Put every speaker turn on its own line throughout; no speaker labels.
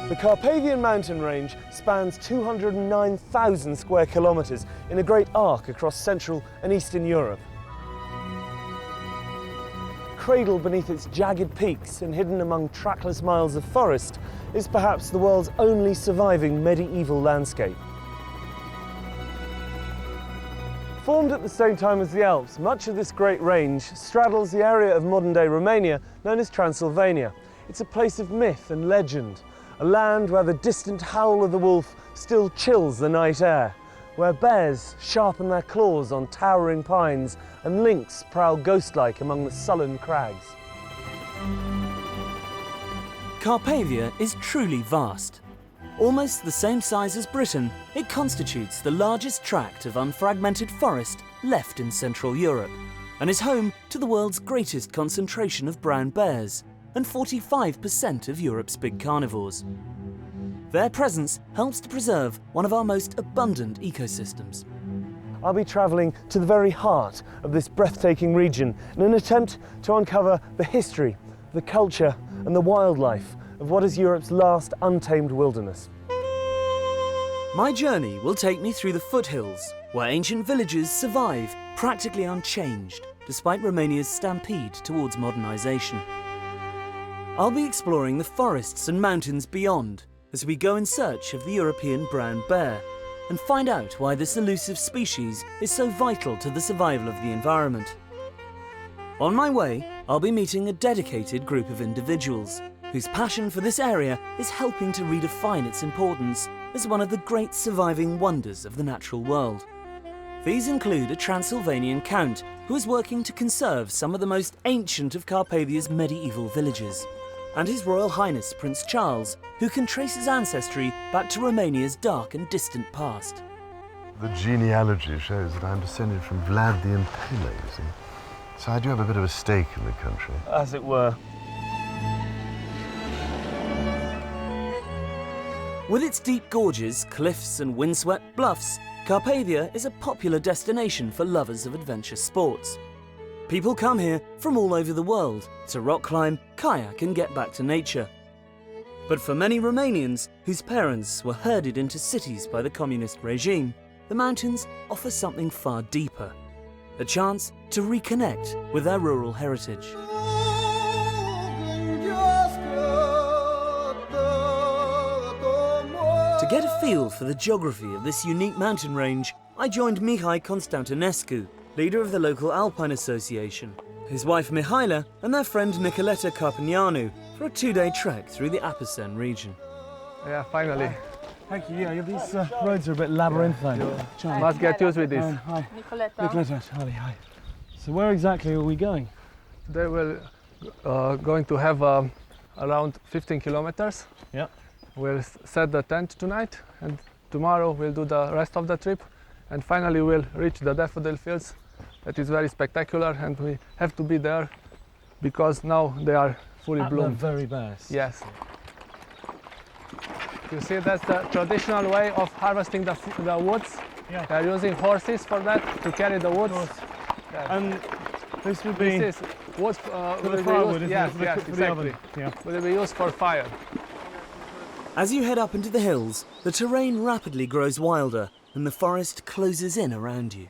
The Carpathian mountain range spans 209,000 square kilometres in a great arc across Central and Eastern Europe. Cradled beneath its jagged peaks and hidden among trackless miles of forest, is perhaps the world's only surviving medieval landscape. Formed at the same time as the Alps, much of this great range straddles the area of modern-day Romania known as Transylvania. It's a place of myth and legend, a land where the distant howl of the wolf still chills the night air, where bears sharpen their claws on towering pines and lynx prowl ghost-like among the sullen crags.
Carpathia is truly vast. Almost the same size as Britain, it constitutes the largest tract of unfragmented forest left in Central Europe, and is home to the world's greatest concentration of brown bears and 45% of Europe's big carnivores. Their presence helps to preserve one of our most abundant ecosystems.
I'll be travelling to the very heart of this breathtaking region in an attempt to uncover the history, the culture and the wildlife of what is Europe's last untamed wilderness.
My journey will take me through the foothills, where ancient villages survive practically unchanged, despite Romania's stampede towards modernisation. I'll be exploring the forests and mountains beyond as we go in search of the European brown bear and find out why this elusive species is so vital to the survival of the environment. On my way, I'll be meeting a dedicated group of individuals whose passion for this area is helping to redefine its importance as one of the great surviving wonders of the natural world. These include a Transylvanian count who is working to conserve some of the most ancient of Carpathia's medieval villages, and His Royal Highness Prince Charles, who can trace his ancestry back to Romania's dark and distant past.
The genealogy shows that I'm descended from Vlad the Impaler, you see. So I do have a bit of a stake in the country.
As it were.
With its deep gorges, cliffs and windswept bluffs, Carpathia is a popular destination for lovers of adventure sports. People come here from all over the world to rock climb, kayak and get back to nature. But for many Romanians whose parents were herded into cities by the communist regime, the mountains offer something far deeper, a chance to reconnect with their rural heritage. To get a feel for the geography of this unique mountain range, I joined Mihai Constantinescu, leader of the local Alpine Association, his wife Mihaela and their friend Nicoleta Carpinianu for a 2-day trek through the Apacen region.
Yeah, finally.
Thank you. Yeah, these roads are a bit labyrinthine.
Charlie. Must get used with this.
Hi. Nicoleta. Charlie, hi. So where exactly are we going?
Today we're going to have around 15 kilometers.
Yeah.
We'll set the tent tonight, and tomorrow we'll do the rest of the trip, and finally we'll reach the daffodil fields. That is very spectacular, and we have to be there because now they are fully bloomed.
At their very best.
Yes. You see, that's the traditional way of harvesting the woods.
Yeah.
They are using horses for that, to carry the woods.
Yeah. And this would be...
This is wood
for the firewood, isn't it? For the oven. Yeah.
Will be used for fire.
As you head up into the hills, the terrain rapidly grows wilder and the forest closes in around you.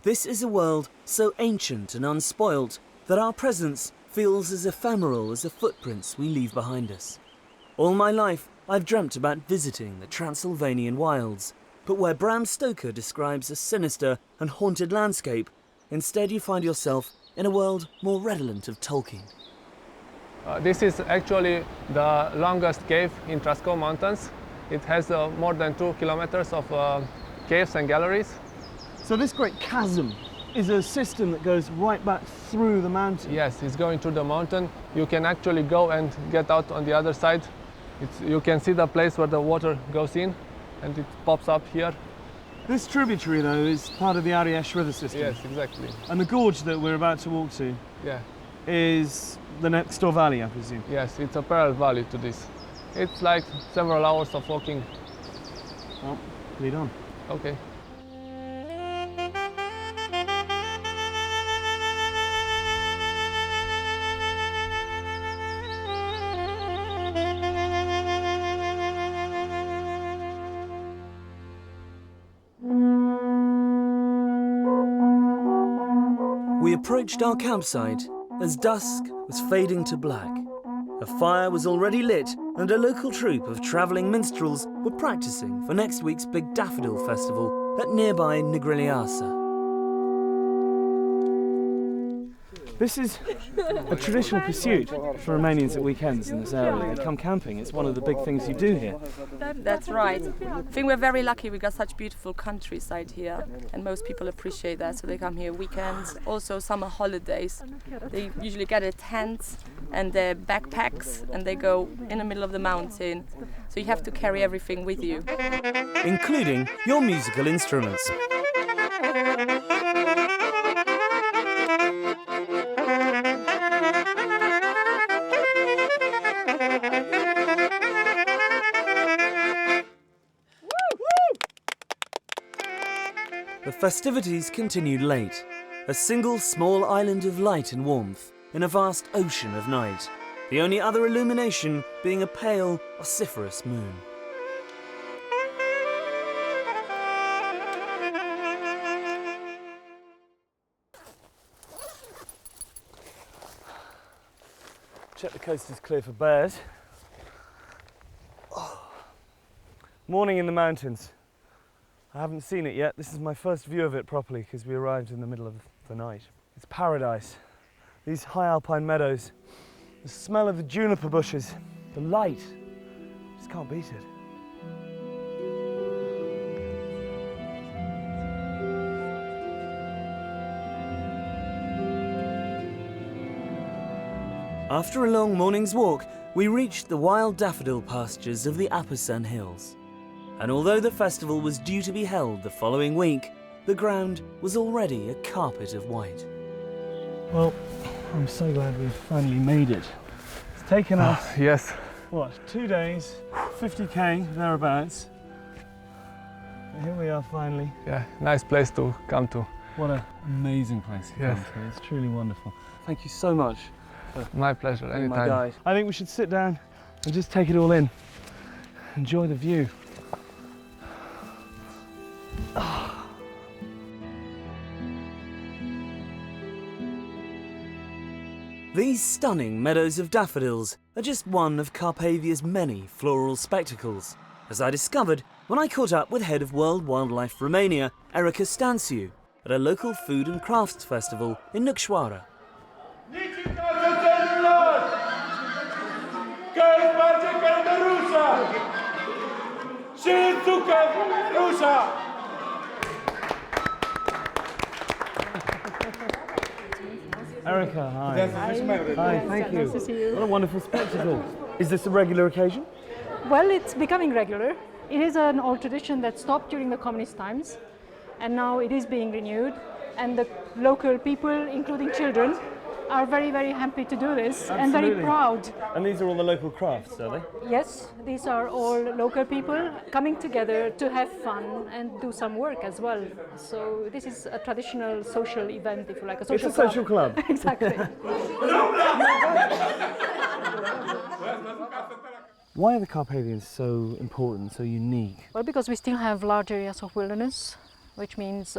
This is a world so ancient and unspoilt that our presence feels as ephemeral as the footprints we leave behind us. All my life, I've dreamt about visiting the Transylvanian wilds, but where Bram Stoker describes a sinister and haunted landscape, instead you find yourself in a world more redolent of Tolkien.
This is actually the longest cave in Trascou Mountains. It has more than 2 kilometers of caves and galleries.
So this great chasm is a system that goes right back through the mountain?
Yes, it's going through the mountain. You can actually go and get out on the other side. You can see the place where the water goes in, and it pops up here.
This tributary, though, is part of the Ariash River system.
Yes, exactly.
And the gorge that we're about to walk to is the next door valley, I presume?
Yes, it's a parallel valley to this. It's like several hours of walking.
Well, lead on.
Okay.
We approached our campsite as dusk was fading to black. A fire was already lit and a local troupe of travelling minstrels were practising for next week's big daffodil festival at nearby Negrilliasa.
This is a traditional pursuit for Romanians at weekends in this area. They come camping. It's one of the big things you do here.
That's right. I think we're very lucky we got such beautiful countryside here, and most people appreciate that, so they come here weekends, also summer holidays. They usually get a tent and their backpacks and they go in the middle of the mountain, so you have to carry everything with you.
Including your musical instruments. The festivities continued late, a single small island of light and warmth in a vast ocean of night, the only other illumination being a pale, vociferous moon.
Check the coast is clear for bears. Morning in the mountains. I haven't seen it yet. This is my first view of it properly because we arrived in the middle of the night. It's paradise. These high alpine meadows, the smell of the juniper bushes, the light. Just can't beat it.
After a long morning's walk, we reached the wild daffodil pastures of the Alasdair Hills. And although the festival was due to be held the following week, the ground was already a carpet of white.
Well, I'm so glad we've finally made it. It's taken us,
Yes.
what, 2 days, 50k, thereabouts. But here we are finally.
Yeah, nice place to come to.
What an amazing place to
Yes.
come to. It's truly wonderful. Thank you so much.
My pleasure,
Being my
anytime.
guide. I think we should sit down and just take it all in. Enjoy the view.
These stunning meadows of daffodils are just one of Carpathia's many floral spectacles, as I discovered when I caught up with head of World Wildlife Romania, Erica Stanciu, at a local food and crafts festival in Nucșoara.
Erica, hi. Hi, thank you.
Nice to see you.
What a wonderful spectacle. Is this a regular occasion?
Well, it's becoming regular. It is an old tradition that stopped during the communist times, and now it is being renewed. And the local people, including children, are very, very happy to do this and very
Absolutely.
proud.
And these are all the local crafts, are they?
Yes, these are all local people coming together to have fun and do some work as well. So this is a traditional social event, if you like, a social
It's a social club.
Exactly.
Why are the Carpathians so important, so unique?
Well, because we still have large areas of wilderness, which means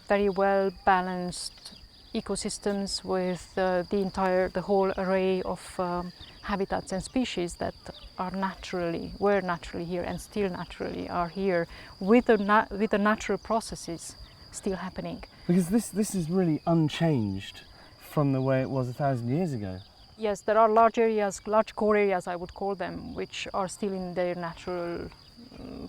very well balanced ecosystems with the whole array of habitats and species that were naturally here and still naturally are here, with the natural processes still happening.
Because this is really unchanged from the way it was 1,000 years ago.
Yes, there are large areas, large core areas I would call them, which are still in their natural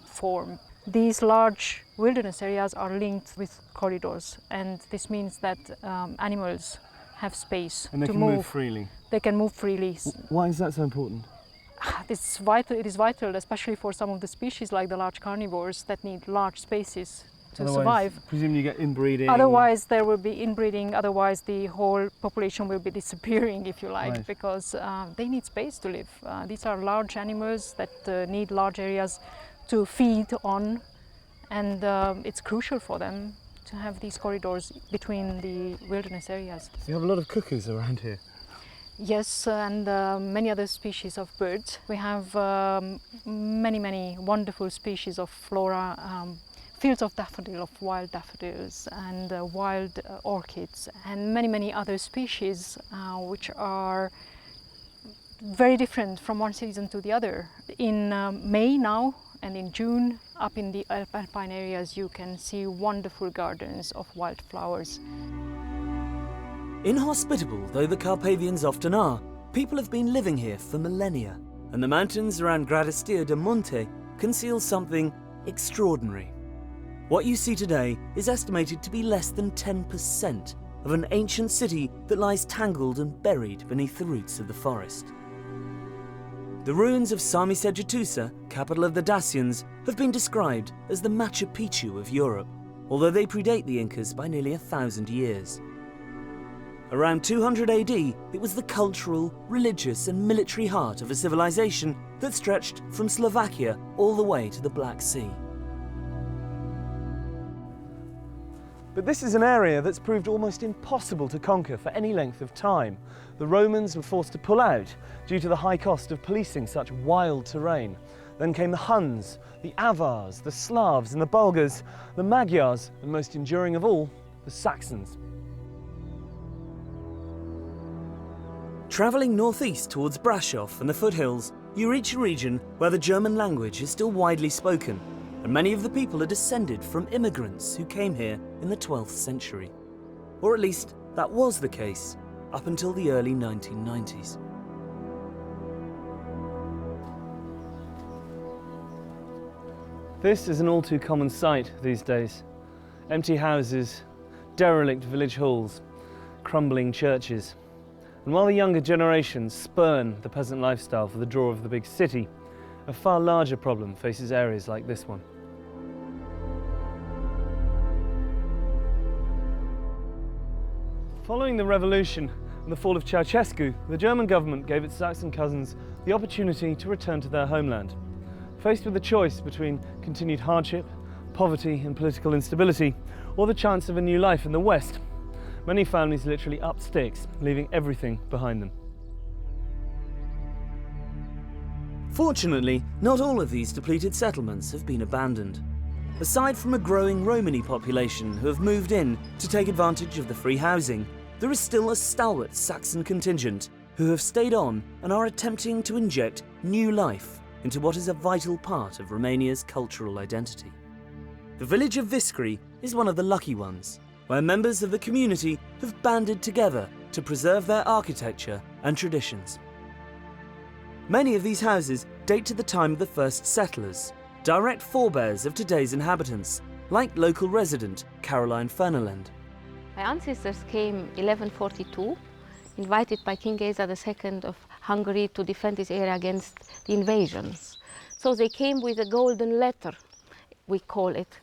form. These large wilderness areas are linked with corridors, and this means that animals have space
And they
to
can move freely.
They can move freely.
Why is that so important?
It's vital. It is vital, especially for some of the species like the large carnivores that need large spaces to survive.
Presumably you get inbreeding.
Otherwise, there will be inbreeding. Otherwise, the whole population will be disappearing, if you like,
Right.
because they need space to live. These are large animals that need large areas to feed on, and it's crucial for them to have these corridors between the wilderness areas.
You have a lot of cuckoos around here.
Yes, and many other species of birds. We have many wonderful species of flora, fields of wild daffodils and wild orchids and many other species which are very different from one season to the other. In May now and in June, up in the alpine areas, you can see wonderful gardens of wildflowers.
Inhospitable though the Carpathians often are, people have been living here for millennia, and the mountains around Alasdair de Monte conceal something extraordinary. What you see today is estimated to be less than 10% of an ancient city that lies tangled and buried beneath the roots of the forest. The ruins of Samisejitusa, capital of the Dacians, have been described as the Machu Picchu of Europe, although they predate the Incas by nearly 1,000 years. Around 200 AD, it was the cultural, religious and military heart of a civilization that stretched from Slovakia all the way to the Black Sea.
But this is an area that's proved almost impossible to conquer for any length of time. The Romans were forced to pull out due to the high cost of policing such wild terrain. Then came the Huns, the Avars, the Slavs and the Bulgars, the Magyars, and most enduring of all, the Saxons.
Travelling northeast towards Brasov and the foothills, you reach a region where the German language is still widely spoken, and many of the people are descended from immigrants who came here in the 12th century. Or at least that was the case up until the early 1990s.
This is an all too common sight these days. Empty houses, derelict village halls, crumbling churches. And while the younger generations spurn the peasant lifestyle for the draw of the big city, a far larger problem faces areas like this one. Following the revolution and the fall of Ceausescu, the German government gave its Saxon cousins the opportunity to return to their homeland. Faced with the choice between continued hardship, poverty and political instability, or the chance of a new life in the West, many families literally upped sticks, leaving everything behind them.
Fortunately, not all of these depleted settlements have been abandoned. Aside from a growing Romani population who have moved in to take advantage of the free housing, there is still a stalwart Saxon contingent who have stayed on and are attempting to inject new life into what is a vital part of Romania's cultural identity. The village of Viscri is one of the lucky ones, where members of the community have banded together to preserve their architecture and traditions. Many of these houses date to the time of the first settlers, direct forebears of today's inhabitants, like local resident Caroline Fernelend.
My ancestors came 1142, invited by King Géza II of Hungary to defend this area against the invasions. So they came with a golden letter, we call it.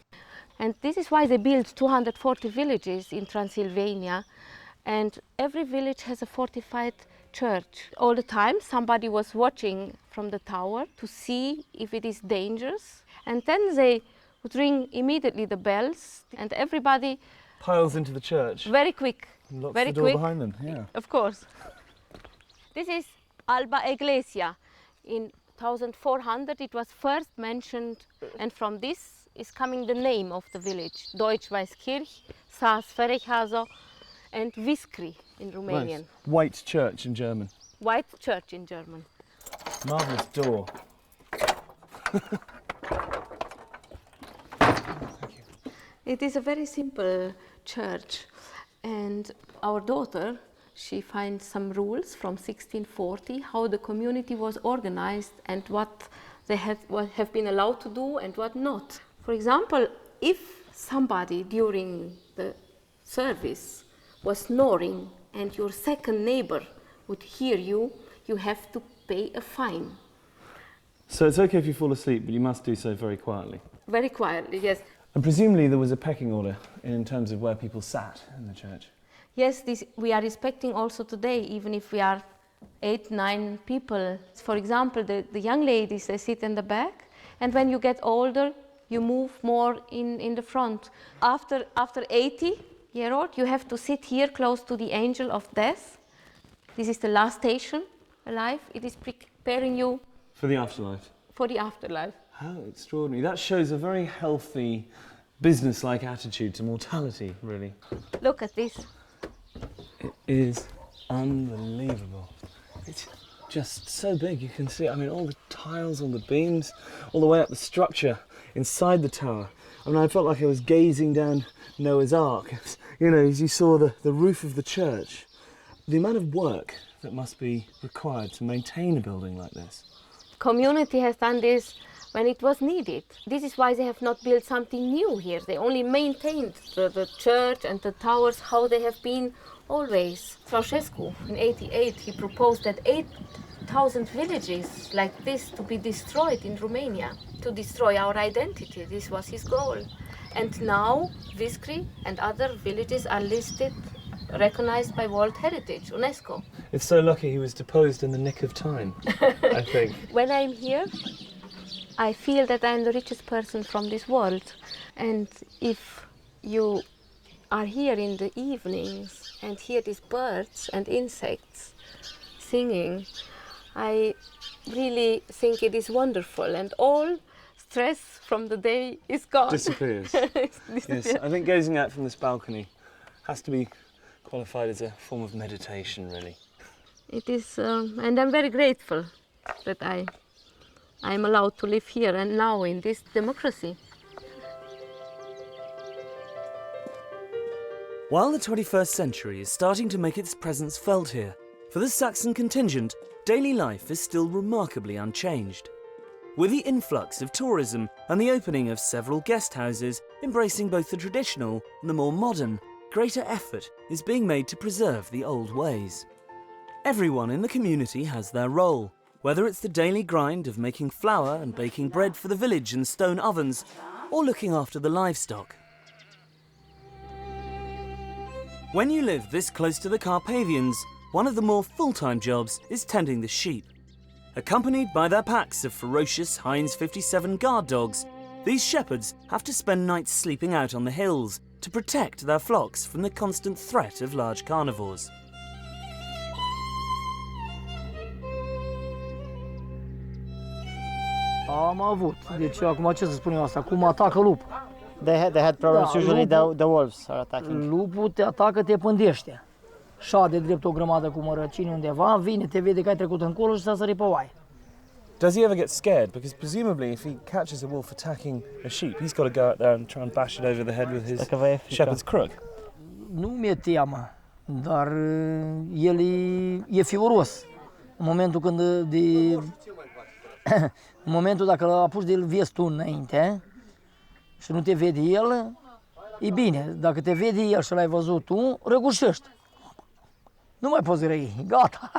And this is why they built 240 villages in Transylvania, and every village has a fortified church. All the time somebody was watching from the tower to see if it is dangerous, and then they would ring immediately the bells, and everybody
Piles into the church.
very quick,
And locks
very
the door
quick.
behind them, yeah.
Of course. This is Alba Iglesia. In 1400 it was first mentioned, and from this is coming the name of the village. Deutsch-Weißkirch, Saas-Ferechhazo and Viscri in Romanian.
Nice. White church in German.
White church in German.
Marvellous door.
It is a very simple church, and our daughter, she finds some rules from 1640, how the community was organized and what they have been allowed to do and what not. For example, if somebody during the service was snoring and your second neighbor would hear you, you have to pay a fine.
So it's okay if you fall asleep, but you must do so very quietly.
Very quietly, yes.
And presumably there was a pecking order in terms of where people sat in the church.
Yes, this we are respecting also today, even if we are 8, 9 people. For example, the young ladies, they sit in the back, and when you get older, you move more in the front. After 80-year-old, you have to sit here close to the angel of death. This is the last station alive. It is preparing you
For the afterlife.
for the afterlife.
How extraordinary. That shows a very healthy business-like attitude to mortality, really.
Look at this.
It is unbelievable. It's just so big, you can see, I mean, all the tiles on the beams, all the way up the structure inside the tower. I mean, I felt like I was gazing down Noah's Ark, you know, as you saw the roof of the church. The amount of work that must be required to maintain a building like this.
Community has done this when it was needed. This is why they have not built something new here. They only maintained the church and the towers how they have been always. Ceausescu in '88, he proposed that 8,000 villages like this to be destroyed in Romania, to destroy our identity. This was his goal. And now Viscri and other villages are listed, recognized by World Heritage, UNESCO.
It's so lucky he was deposed in the nick of time, I think.
When I'm here, I feel that I'm the richest person from this world. And if you are here in the evenings and hear these birds and insects singing, I really think it is wonderful, and all stress from the day is gone.
Disappears. Yes, I think gazing out from this balcony has to be qualified as a form of meditation, really.
It is, and I'm very grateful that I'm allowed to live here and now in this democracy.
While the 21st century is starting to make its presence felt here, for the Saxon contingent, daily life is still remarkably unchanged. With the influx of tourism and the opening of several guest houses embracing both the traditional and the more modern, greater effort is being made to preserve the old ways. Everyone in the community has their role, whether it's the daily grind of making flour and baking bread for the village in stone ovens, or looking after the livestock. When you live this close to the Carpathians, one of the more full-time jobs is tending the sheep. Accompanied by their packs of ferocious Heinz 57 guard dogs, these shepherds have to spend nights sleeping out on the hills to protect their flocks from the constant threat of large carnivores.
Am avut. Deci acum ce să spun eu asta? Cum atacă lup?
They had problems. Usually the wolves are attacking.
Lupul te atacă, te pândește. Șade drept o grămadă cu mărăcini undeva, vine, te vede că ai trecut încolo și s-a sărit pe oaie.
Does he ever get scared? Because presumably if he catches a wolf attacking a sheep, he's got to go out there and try and bash it over the head with his shepherd's crook.
Nu mi-e teamă, dar el e fioros. În momentul când în momentul dacă îl apuci de-l vezi tu înainte și nu te vede el, e bine. Dacă te vede el și l-ai văzut tu, răgușești. Nu mai poți răi, gata.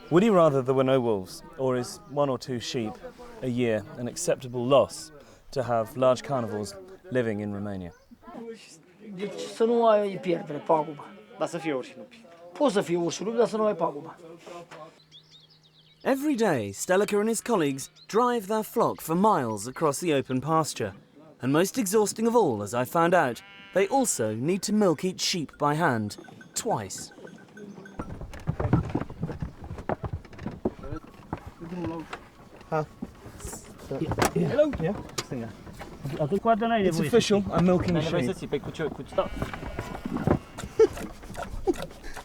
Would he rather there were no wolves, or is 1 or 2 sheep a year an acceptable loss to have large carnivores living in Romania?
Deci să nu ai pierdere, pagubă.
Dar să fie urși lupi.
Poți să fie urși lupi, dar să nu ai pagubă.
Every day, Stelliker and his colleagues drive their flock for miles across the open pasture. And most exhausting of all, as I found out, they also need to milk each sheep by hand, twice.
Hello? Yeah? It's official, I'm milking sheep.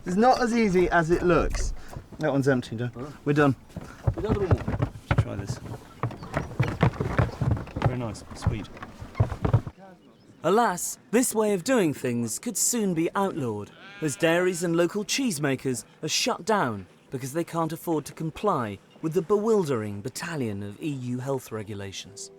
It's not as easy as it looks. That one's empty, though. We're done. Let's try this. Very nice, sweet.
Alas, this way of doing things could soon be outlawed, as dairies and local cheesemakers are shut down because they can't afford to comply with the bewildering battalion of EU health regulations.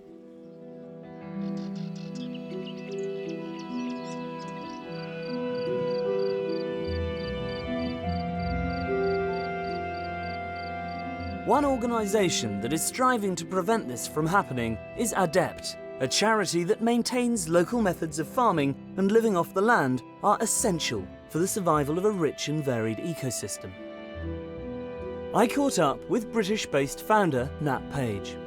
One organisation that is striving to prevent this from happening is Adept, a charity that maintains local methods of farming and living off the land are essential for the survival of a rich and varied ecosystem. I caught up with British-based founder Nat Page.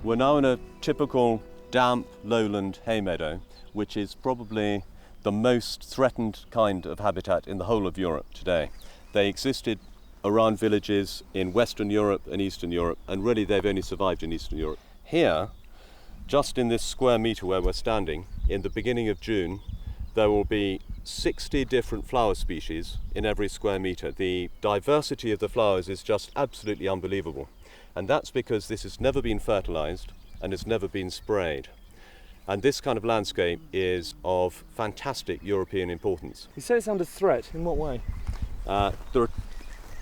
We're now in a typical damp lowland hay meadow, which is probably the most threatened kind of habitat in the whole of Europe today. They existed around villages in Western Europe and Eastern Europe, and really they've only survived in Eastern Europe. Here, just in this square metre where we're standing, in the beginning of June, there will be 60 different flower species in every square metre. The diversity of the flowers is just absolutely unbelievable. And that's because this has never been fertilised and has never been sprayed. And this kind of landscape is of fantastic European importance.
You say it's under threat. In what way?
There are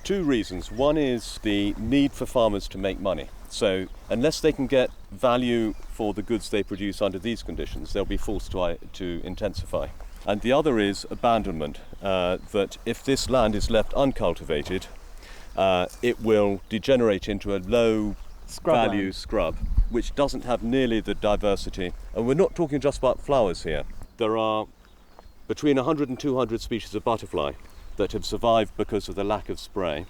two reasons. One is the need for farmers to make money. So unless they can get value for the goods they produce under these conditions, they'll be forced to intensify. And the other is abandonment, that if this land is left uncultivated, it will degenerate into a low value scrub, which doesn't have nearly the diversity. And we're not talking just about flowers here. There are between 100 and 200 species of butterfly that have survived because of the lack of spray.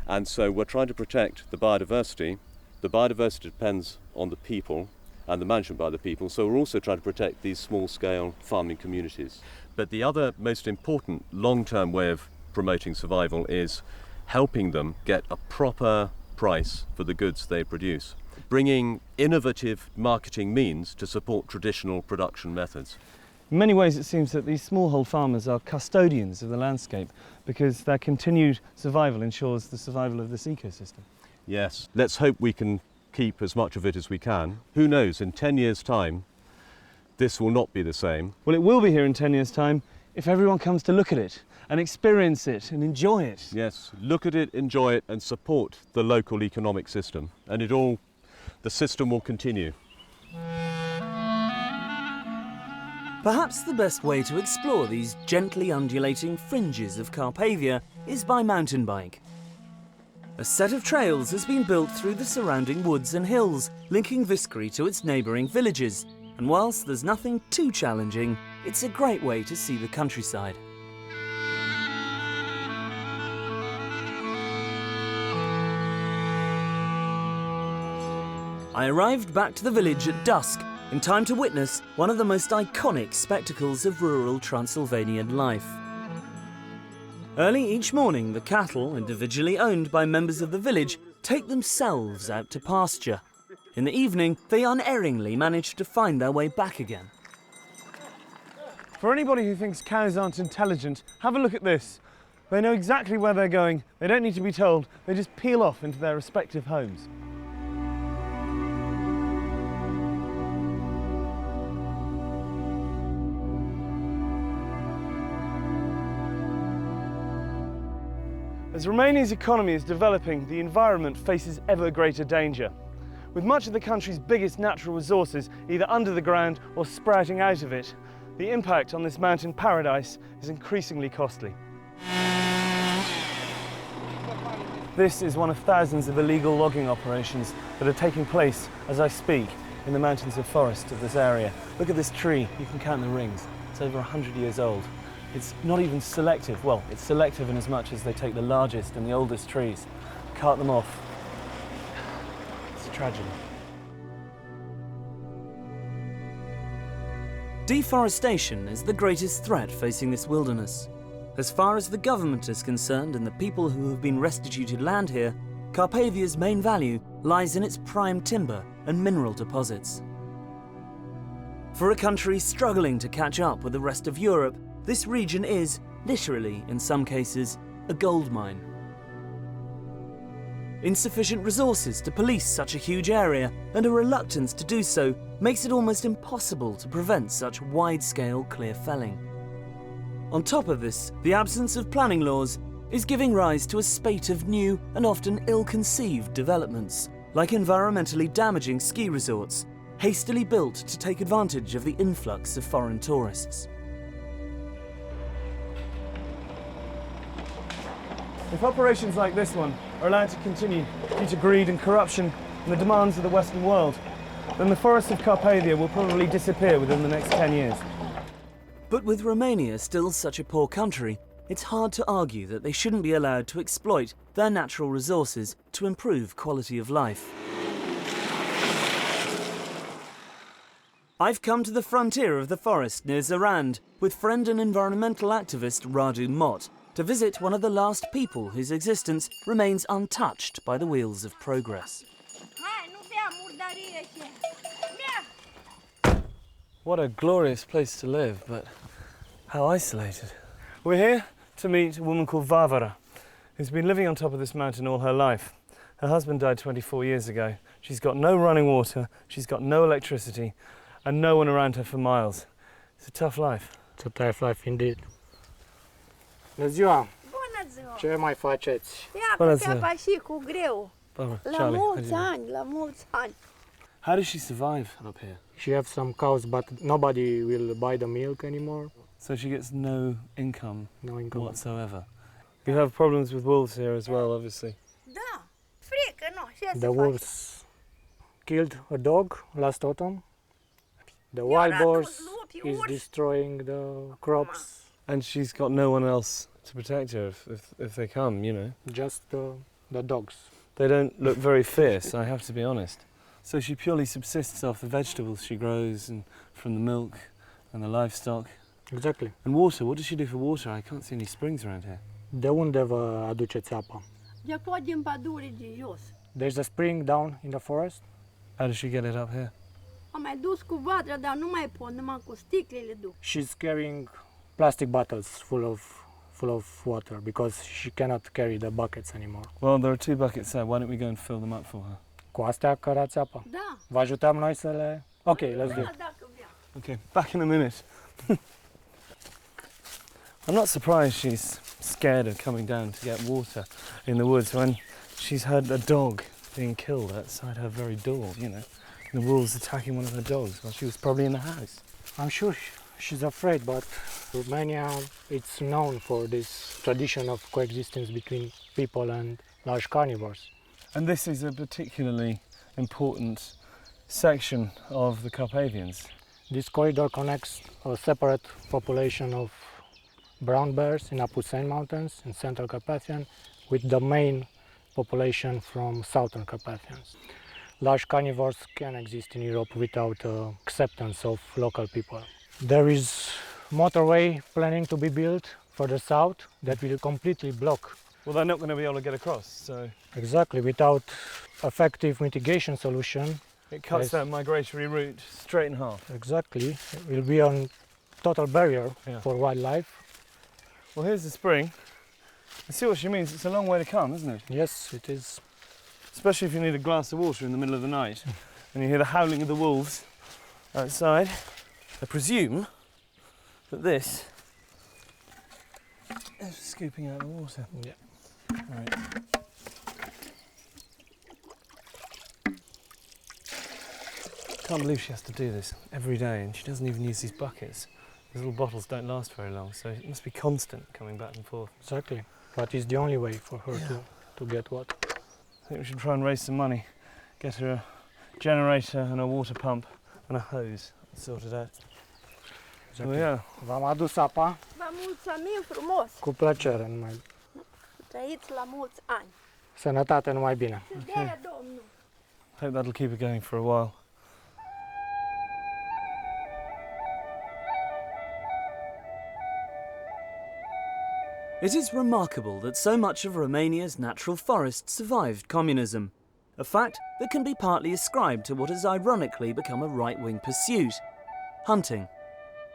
And so we're trying to protect the biodiversity. The biodiversity depends on the people and the management by the people, so we're also trying to protect these small-scale farming communities. But the other most important long-term way of promoting survival is helping them get a proper price for the goods they produce, bringing innovative marketing means to support traditional production methods.
In many ways it seems that these smallhold farmers are custodians of the landscape because their continued survival ensures the survival of this ecosystem.
Yes, let's hope we can keep as much of it as we can. Who knows, in 10 years' time, this will not be the same.
Well, it will be here in 10 years' time if everyone comes to look at it and experience it and enjoy it.
Yes, look at it, enjoy it, and support the local economic system. And the system will continue.
Perhaps the best way to explore these gently undulating fringes of Carpathia is by mountain bike. A set of trails has been built through the surrounding woods and hills, linking Viskri to its neighbouring villages. And whilst there's nothing too challenging, it's a great way to see the countryside. I arrived back to the village at dusk, in time to witness one of the most iconic spectacles of rural Transylvanian life. Early each morning, the cattle, individually owned by members of the village, take themselves out to pasture. In the evening, they unerringly manage to find their way back again.
For anybody who thinks cows aren't intelligent, have a look at this. They know exactly where they're going, they don't need to be told, they just peel off into their respective homes. As Romania's economy is developing, the environment faces ever greater danger. With much of the country's biggest natural resources either under the ground or sprouting out of it, the impact on this mountain paradise is increasingly costly. This is one of thousands of illegal logging operations that are taking place as I speak in the mountains of forest of this area. Look at this tree, you can count the rings. It's over 100 years old. It's not even selective. Well, it's selective in as much as they take the largest and the oldest trees, cart them off. It's a tragedy.
Deforestation is the greatest threat facing this wilderness. As far as the government is concerned and the people who have been restituted land here, Carpathia's main value lies in its prime timber and mineral deposits. For a country struggling to catch up with the rest of Europe, this region is, literally in some cases, a gold mine. Insufficient resources to police such a huge area and a reluctance to do so makes it almost impossible to prevent such wide-scale clear felling. On top of this, the absence of planning laws is giving rise to a spate of new and often ill-conceived developments, like environmentally damaging ski resorts, hastily built to take advantage of the influx of foreign tourists.
If operations like this one are allowed to continue due to greed and corruption and the demands of the Western world, then the forests of Carpathia will probably disappear within the next 10 years.
But with Romania still such a poor country, it's hard to argue that they shouldn't be allowed to exploit their natural resources to improve quality of life. I've come to the frontier of the forest near Zarand with friend and environmental activist Radu Mot to visit one of the last people whose existence remains untouched by the wheels of progress.
What a glorious place to live, but how isolated. We're here to meet a woman called Varvara, who's been living on top of this mountain all her life. Her husband died 24 years ago. She's got no running water, she's got no electricity, and no one around her for miles. It's a tough life.
It's a tough life indeed. Bună ziua!
Bună ziua!
Ce mai faceți?
Ia pe apa și cu greu. La
Charlie,
mulți ani, la mulți ani.
How does she survive up here?
She have some cows, but nobody will buy the milk anymore.
So she gets no income,
No income
whatsoever. You have problems with wolves here as well, obviously.
Da, frică, nu, ce
The wolves killed a dog last autumn. The wild boars is destroying the crops.
And she's got no one else to protect her if they come, you know.
Just the dogs.
They don't look very fierce, I have to be honest. So she purely subsists off the vegetables she grows and from the milk and the livestock.
Exactly.
And water, what does she do for water? I can't see any springs around here.
De unde vă aduceți apa?
De acolo din pădure de jos.
There's a spring down in the forest.
How does she get it up here?
Am mai dus cu vatra, dar nu mai pot, numai cu sticlele duc.
She's carrying plastic bottles full of water because she cannot carry the buckets anymore.
Well, there are 2 buckets there. Why don't we go and fill them up for her?
Cu astea cărați apa?
Da.
Vă ajutăm noi să le... Ok, let's do it.
Dacă vrea.
Okay, back in a minute. I'm not surprised she's scared of coming down to get water in the woods when she's heard a dog being killed outside her very door, you know. The wolves attacking one of her dogs while she was probably in the house.
I'm sure she's afraid, but Romania, it's known for this tradition of coexistence between people and large carnivores.
And this is a particularly important section of the Carpathians.
This corridor connects a separate population of brown bears in Apuceni Mountains in central Carpathian with the main population from southern Carpathians. Large carnivores can exist in Europe without acceptance of local people. There is motorway planning to be built further south that will completely block.
Well, they're not going to be able to get across, so...
Exactly, without effective mitigation solution.
It cuts that migratory route straight in half.
Exactly, it will be a total barrier for wildlife.
Well, here's the spring. I see what she means. It's a long way to come, isn't it?
Yes, it is.
Especially if you need a glass of water in the middle of the night and you hear the howling of the wolves outside. I presume that this is scooping out the water.
Yeah.
Right. Can't believe she has to do this every day, and she doesn't even use these buckets. These little bottles don't last very long, so it must be constant coming back and forth.
Exactly, but it's the only way for her to get water.
I think we should try and raise some money, get her a generator and a water pump and a hose sorted out.
Exactly.
So yeah.
V-am adus apa.
Vă mulțumim frumos.
Cu plăcere, numai.
Trăiți la mulți ani.
Sănătate, numai bine.
De-aia, Domnul.
Hope that'll keep her going for a while.
It is remarkable that so much of Romania's natural forests survived communism, a fact that can be partly ascribed to what has ironically become a right-wing pursuit: hunting.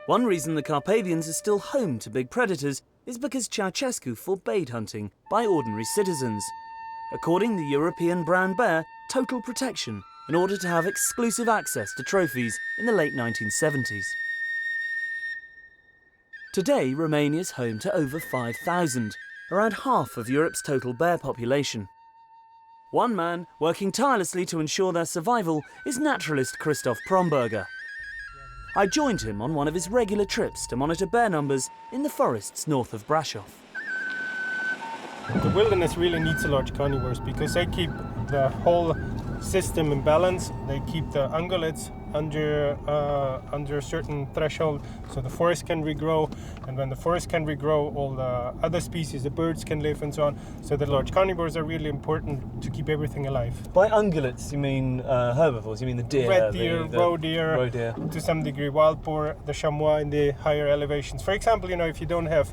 One reason the Carpathians are still home to big predators is because Ceausescu forbade hunting by ordinary citizens, according the European brown bear total protection in order to have exclusive access to trophies in the late 1970s. Today, Romania is home to over 5,000, around half of Europe's total bear population. One man working tirelessly to ensure their survival is naturalist Christoph Promberger. I joined him on one of his regular trips to monitor bear numbers in the forests north of Brasov.
The wilderness really needs large carnivores because they keep the whole system in balance. They keep the ungulates under a certain threshold, so the forest can regrow, and when the forest can regrow, all the other species, the birds, can live and so on. So the large carnivores are really important to keep everything alive.
By ungulates, you mean herbivores? You mean the deer?
Red deer,
the
roe deer,
to
some degree wild boar, the chamois in the higher elevations. For example, you know, if you don't have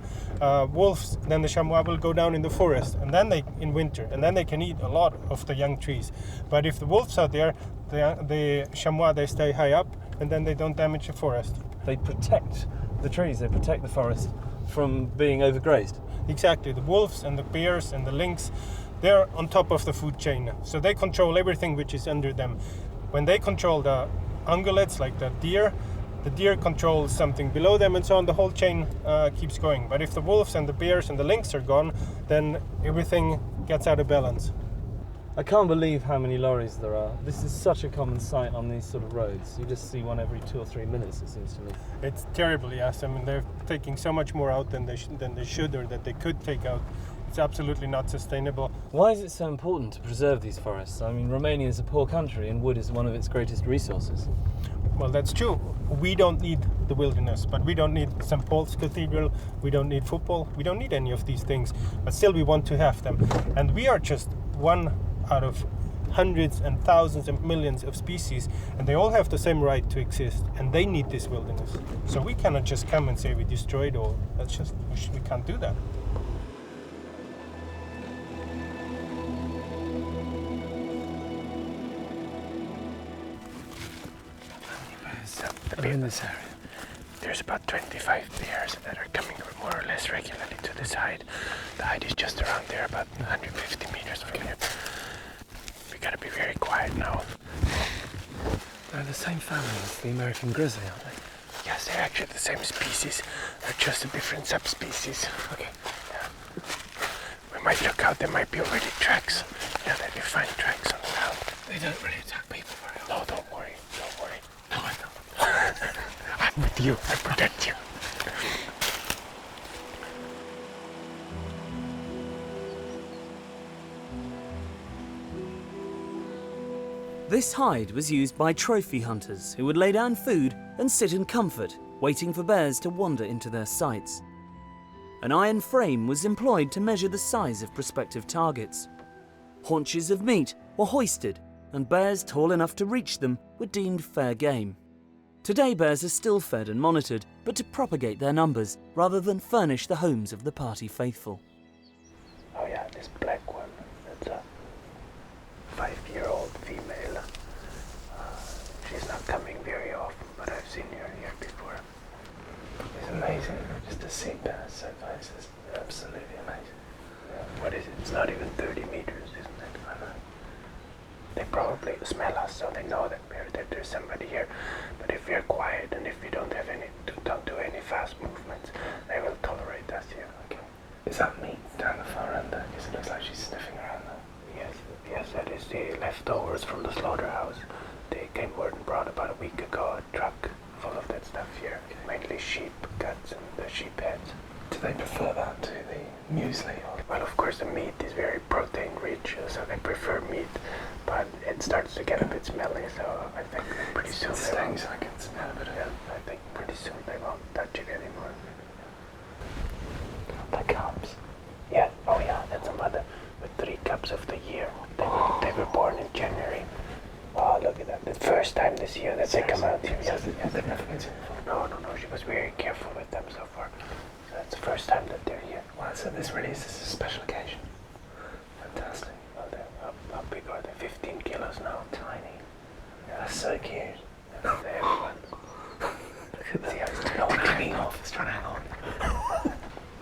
wolves, then the chamois will go down in the forest, and then in winter, and then they can eat a lot of the young trees. But if the wolves are there, the chamois, they stay high up, and then they don't damage the forest.
They protect the trees, they protect the forest from being overgrazed.
Exactly, the wolves and the bears and the lynx, they're on top of the food chain, so they control everything which is under them. When they control the ungulates, like the deer controls something below them, and so on. The whole chain keeps going. But if the wolves and the bears and the lynx are gone, then everything gets out of balance.
I can't believe how many lorries there are. This is such a common sight on these sort of roads. You just see one every 2 or 3 minutes, it seems to me.
It's terrible, yes. I mean, they're taking so much more out than they should, or that they could take out. It's absolutely not sustainable.
Why is it so important to preserve these forests? I mean, Romania is a poor country and wood is one of its greatest resources.
Well, that's true. We don't need the wilderness, but we don't need St. Paul's Cathedral, we don't need football, we don't need any of these things, but still we want to have them. And we are just one out of hundreds and thousands and millions of species, and they all have the same right to exist, and they need this wilderness. So we cannot just come and say we destroyed all. That's just, we can't do that.
In this area, there's about 25 bears that are coming more or less regularly to this hide. The hide is just around there, about 150 meters from here. We gotta be very quiet now.
They're the same family as the American grizzly, aren't they?
Yes, they're actually the same species. They're just a different subspecies.
Okay.
Yeah. We might look out, there might be already tracks. Yeah, that we find tracks on the ground.
They don't really attack people very often.
No, don't worry, don't worry.
No, I know.
I'm with you, I protect you.
This hide was used by trophy hunters who would lay down food and sit in comfort, waiting for bears to wander into their sights. An iron frame was employed to measure the size of prospective targets. Haunches of meat were hoisted, and bears tall enough to reach them were deemed fair game. Today bears are still fed and monitored, but to propagate their numbers rather than furnish the homes of the party faithful.
Oh yeah, this black one, that's a 5-year-old female. She's not coming very often, but I've seen her here before. It's amazing just to see bears so close. It's absolutely amazing. Yeah. What is it? It's not even 30 meters, isn't it? I know. They probably smell us, so they know that there's somebody here. But if we're quiet and if we don't do any fast movements, they will tolerate us here. Okay. Is that meat down the far end there? Because it looks like she's sniffing around there. Yes, that is the leftovers from the slaughterhouse. They came word and brought about a week ago a truck full of that stuff here. Okay. Mainly sheep guts and the sheep heads. Do they prefer that to the muesli? Well, of course, the meat is very protein rich, so they prefer meat. But it starts to get a bit smelly, so I think pretty soon they won't. I can smell a bit of it. I think pretty soon they won't touch it anymore. The cubs. Yeah, oh yeah, that's a mother with 3 cubs of the year. They were born in January. Oh, look at that. The first time this year that they come out here. Yes, they've never been here before. No, she was very careful with them so far. So that's the first time that they're here. Wow, so this is a special occasion. Fantastic. How big are they? 15 kilos now. Tiny. Yeah, that's so cute. That's everyone. Look at that. It's hanging off. It's trying to hang on.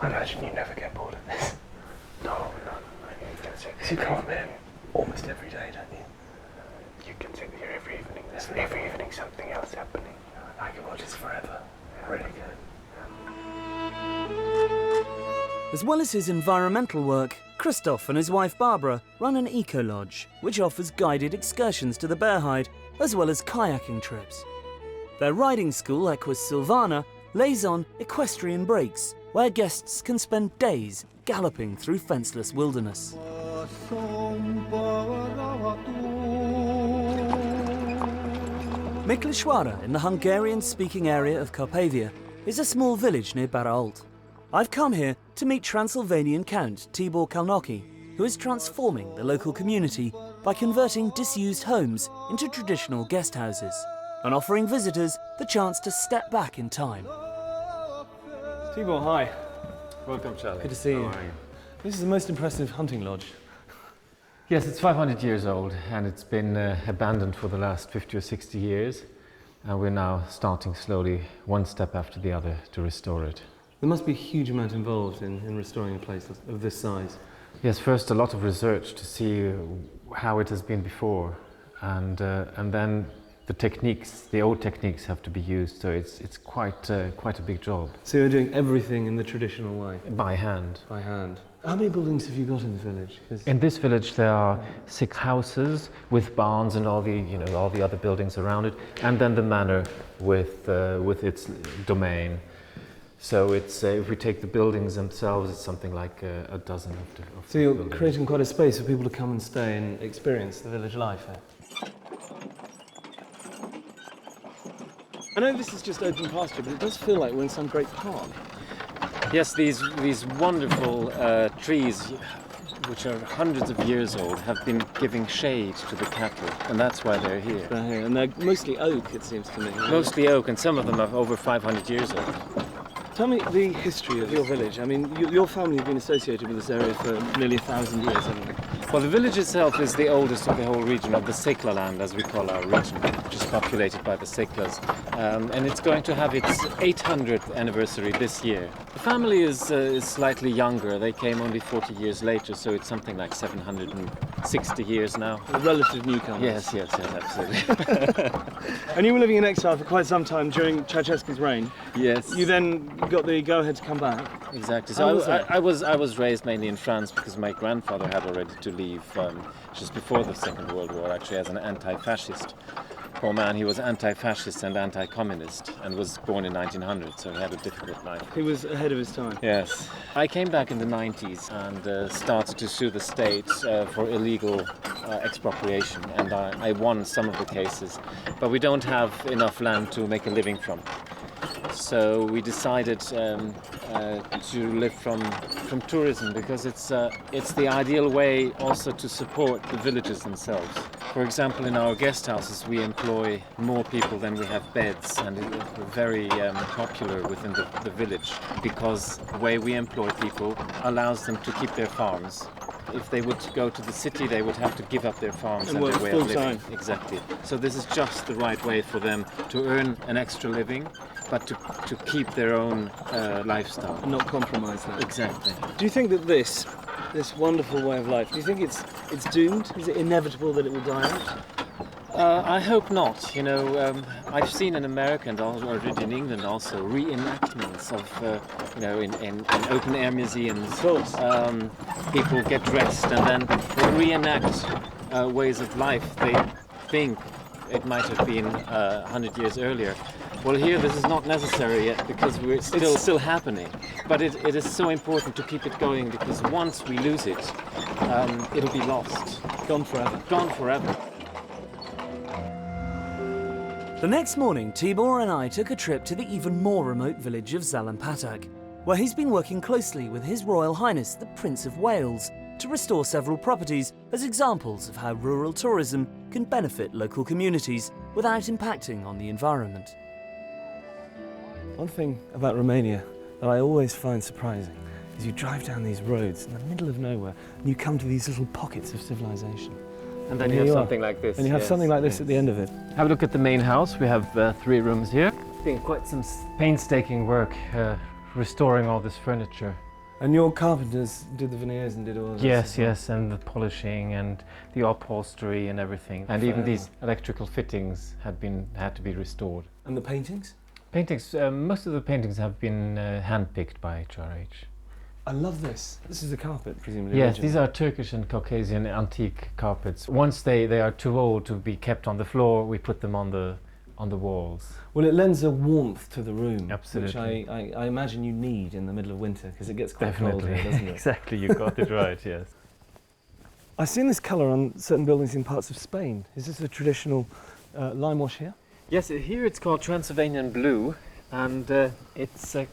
I imagine you never get bored of this. No. You can't live almost every day, don't you? You can sit here every evening. There's every evening something else happening. I can watch this forever. Yeah. Really good.
As well as his environmental work, Christoph and his wife Barbara run an eco-lodge, which offers guided excursions to the bear hide, as well as kayaking trips. Their riding school, Equus Silvana, lays on equestrian breaks, where guests can spend days galloping through fenceless wilderness. Miklișoara, in the Hungarian-speaking area of Carpathia, is a small village near Barault. I've come here to meet Transylvanian Count Tibor Kalnoki, who is transforming the local community by converting disused homes into traditional guest houses and offering visitors the chance to step back in time.
Tibor, hi.
Welcome, Charlie.
Good to see you.
How are you?
This is the most impressive hunting lodge.
Yes, it's 500 years old and it's been abandoned for the last 50 or 60 years.
and we're now starting slowly, one step after the other, to restore it.
There must be a huge amount involved in restoring a place of this size.
Yes, first a lot of research to see how it has been before, and then the techniques, the old techniques, have to be used. So it's quite a big job.
So you're doing everything in the traditional way?
By hand.
By hand. How many buildings have you got in the village?
In this village there are 6 houses with barns and all the other buildings around it, and then the manor with its domain. So it's if we take the buildings themselves, it's something like a dozen of
So you're
buildings.
creating quite a space for people to come and stay and experience the village life here. I know this is just open pasture, but it does feel like we're in some great park.
Yes, these wonderful trees, which are hundreds of years old, have been giving shade to the cattle, and that's why they're here.
They're here, and they're mostly oak, it seems to me.
Mostly oak, and some of them are over 500 years old.
Tell me the history of your village. I mean, your family have been associated with this area for nearly 1,000 years, haven't they?
Well, the village itself is the oldest of the whole region, of the Sekla land, as we call our region, which is populated by the Seklas. And it's going to have its 800th anniversary this year. The family is slightly younger. They came only 40 years later, so it's something like 760 years now.
A relative newcomer.
Yes, absolutely.
And you were living in exile for quite some time during Ceausescu's reign.
Yes.
You then got the go-ahead to come back.
Exactly.
How
So
was
I was raised mainly in France because my grandfather had already to leave just before the Second World War, actually, as an anti-fascist. Poor man, he was anti-fascist and anti-communist and was born in 1900, so he had a difficult life.
He was ahead of his time.
Yes. I came back in the 90s and started to sue the state for illegal expropriation, and I won some of the cases, but we don't have enough land to make a living from. So we decided to live from tourism, because it's the ideal way also to support the villagers themselves. For example, in our guest houses we employ more people than we have beds, and we're very popular within the village, because the way we employ people allows them to keep their farms. If they would go to the city, they would have to give up their farms and their way of living. Exactly. So this is just the right way for them to earn an extra living, but to keep their own lifestyle.
And not compromise that.
Exactly.
Do you think that this wonderful way of life, do you think it's doomed? Is it inevitable that it will die out?
I hope not. You know, I've seen in America and already in England also reenactments of, in open-air museums.
Of course.
People get dressed and then reenact ways of life they think it might have been 100 years earlier. Well, here this is not necessary yet, because it's still happening. But it is so important to keep it going, because once we lose it, it'll be lost.
Gone forever.
Gone forever.
The next morning, Tibor and I took a trip to the even more remote village of Zalampatak, where he's been working closely with His Royal Highness the Prince of Wales to restore several properties as examples of how rural tourism can benefit local communities without impacting on the environment.
One thing about Romania that I always find surprising is you drive down these roads in the middle of nowhere and you come to these little pockets of civilization.
And then you have something like this.
And you have something like this at the end of it.
Have a look at the main house. We have 3 rooms here. Been quite some painstaking work restoring all this furniture.
And your carpenters did the veneers and did all of this?
Yes, and the polishing and the upholstery and everything. And even these electrical fittings had to be restored.
And the paintings?
Paintings, most of the paintings have been hand-picked by HRH.
I love this. This is a carpet, presumably.
Yes, these are Turkish and Caucasian antique carpets. Once they are too old to be kept on the floor, we put them on the walls.
Well, it lends a warmth to the room.
Absolutely.
Which I imagine you need in the middle of winter, because it gets quite
Definitely.
cold here, doesn't it?
Exactly, you got it right, yes.
I've seen this colour on certain buildings in parts of Spain. Is this a traditional lime wash here?
Yes, here it's called Transylvanian blue, and it's a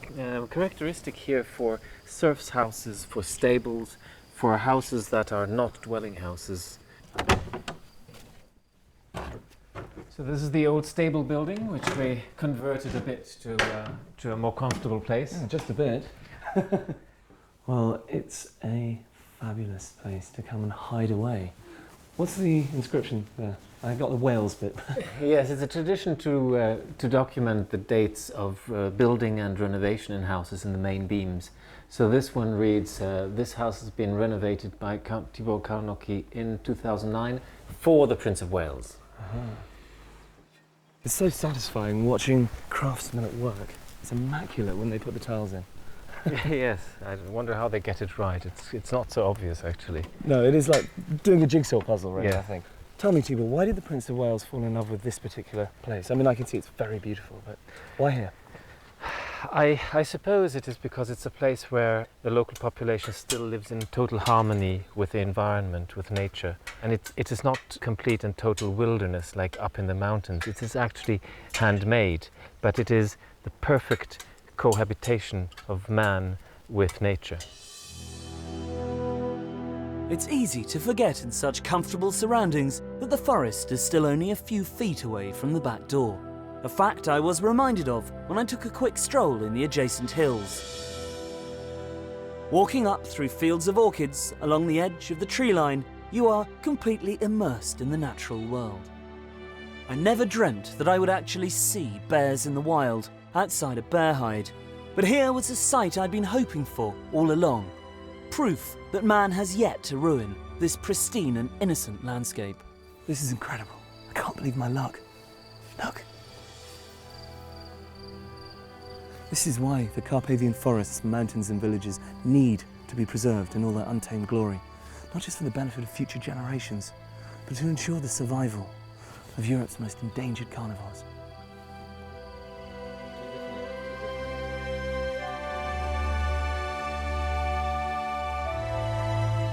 characteristic here for serfs' houses, for stables, for houses that are not dwelling houses. So this is the old stable building, which we converted a bit to a more comfortable place.
Yeah, just a bit. Well, it's a fabulous place to come and hide away What's the inscription there? I got the Wales bit.
Yes, it's a tradition to document the dates of building and renovation in houses in the main beams. So this one reads, this house has been renovated by Count Thibaut Carnocki in 2009 for the Prince of Wales.
It's so satisfying watching craftsmen at work. It's immaculate when they put the tiles in.
Yes, I wonder how they get it right. It's not so obvious, actually.
No, it is like doing a jigsaw puzzle, really,
Yeah.
I think. Tell me, Thibaut, why did the Prince of Wales fall in love with this particular place? I mean, I can see it's very beautiful, but why here?
I suppose it is because it's a place where the local population still lives in total harmony with the environment, with nature. And it is not complete and total wilderness like up in the mountains. It is actually handmade, but it is the perfect cohabitation of man with nature.
It's easy to forget in such comfortable surroundings that the forest is still only a few feet away from the back door. A fact I was reminded of when I took a quick stroll in the adjacent hills. Walking up through fields of orchids along the edge of the tree line, you are completely immersed in the natural world. I never dreamt that I would actually see bears in the wild outside of Bearhide, but here was a sight I'd been hoping for all along. Proof that man has yet to ruin this pristine and innocent landscape.
This is incredible. I can't believe my luck. Look. This is why the Carpathian forests, mountains and villages need to be preserved in all their untamed glory. Not just for the benefit of future generations, but to ensure the survival of Europe's most endangered carnivores.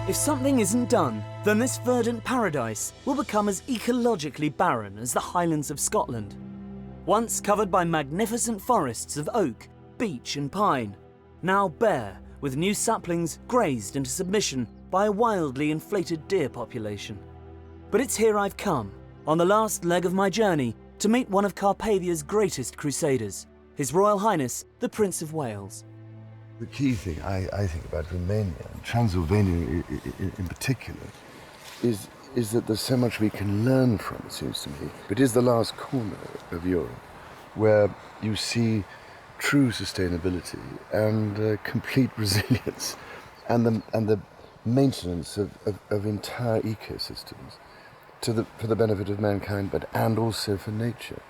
If something isn't done, then this verdant paradise will become as ecologically barren as the Highlands of Scotland. Once covered by magnificent forests of oak, beech and pine, now bare with new saplings grazed into submission by a wildly inflated deer population. But it's here I've come, on the last leg of my journey, to meet one of Carpathia's greatest crusaders, His Royal Highness, the Prince of Wales.
The key thing I think about Romania, and Transylvania in particular, is that there's so much we can learn from, it seems to me. It is the last corner of Europe where you see true sustainability and complete resilience and the maintenance of entire ecosystems for the benefit of mankind, and also for nature.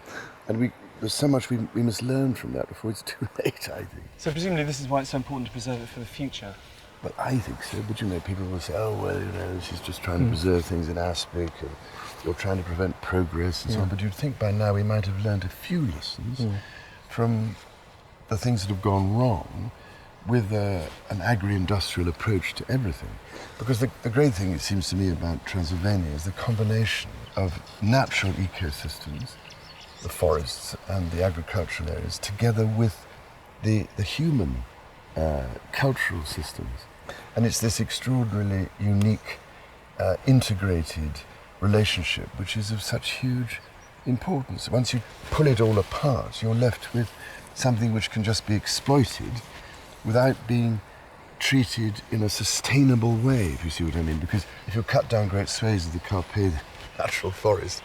And there's so much we must learn from that before it's too late, I think.
So presumably this is why it's so important to preserve it for the future.
Well, I think so, but people will say, oh, well, she's just trying to preserve things in aspic, or you're trying to prevent progress and so on. But you'd think by now we might have learned a few lessons from the things that have gone wrong with an agri-industrial approach to everything. Because the great thing, it seems to me, about Transylvania is the combination of natural ecosystems, the forests and the agricultural areas, together with the human cultural systems. And it's this extraordinarily unique, integrated relationship which is of such huge importance. Once you pull it all apart, you're left with something which can just be exploited without being treated in a sustainable way, if you see what I mean. Because if you cut down great swathes of the Carpathian natural forest,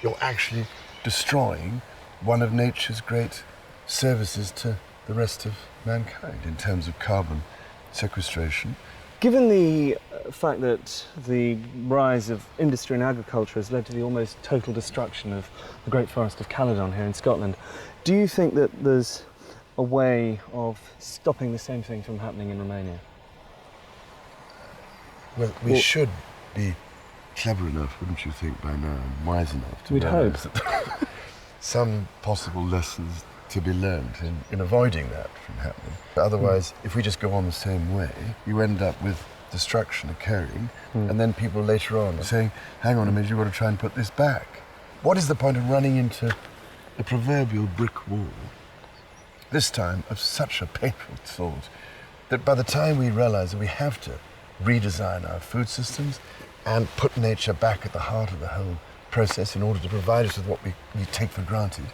you're actually destroying one of nature's great services to the rest of mankind in terms of carbon sequestration.
Given the fact that the rise of industry and agriculture has led to the almost total destruction of the Great Forest of Caledon here in Scotland, do you think that there's a way of stopping the same thing from happening in Romania?
Well, we should be clever enough, wouldn't you think, by now, and wise enough to realize that some possible lessons to be learned in avoiding that from happening. Otherwise, if we just go on the same way, you end up with destruction occurring, and then people later on saying, hang on a minute, you've got to try and put this back. What is the point of running into a proverbial brick wall, this time of such a painful sort, that by the time we realize that we have to redesign our food systems and put nature back at the heart of the whole process in order to provide us with what we take for granted,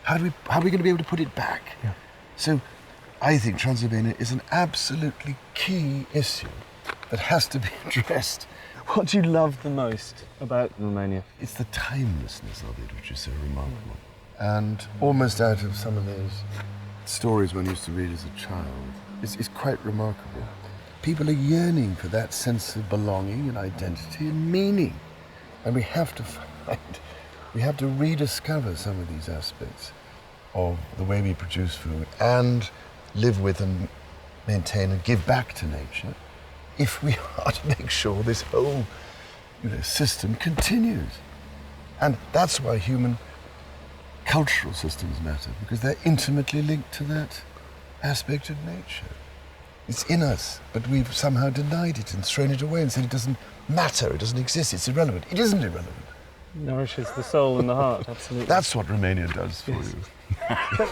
how are we going to be able to put it back? Yeah. So I think Transylvania is an absolutely key issue that has to be addressed.
What do you love the most about Romania?
It's the timelessness of it, which is so remarkable. And almost out of some of those stories one used to read as a child, it's quite remarkable. People are yearning for that sense of belonging and identity and meaning. And we have to rediscover some of these aspects of the way we produce food and live with and maintain and give back to nature if we are to make sure this whole system continues. And that's why human cultural systems matter, because they're intimately linked to that aspect of nature. It's in us, but we've somehow denied it and thrown it away and said it doesn't matter, it doesn't exist, it's irrelevant. It isn't irrelevant.
Nourishes the soul and the heart, absolutely.
That's what Romania does for you.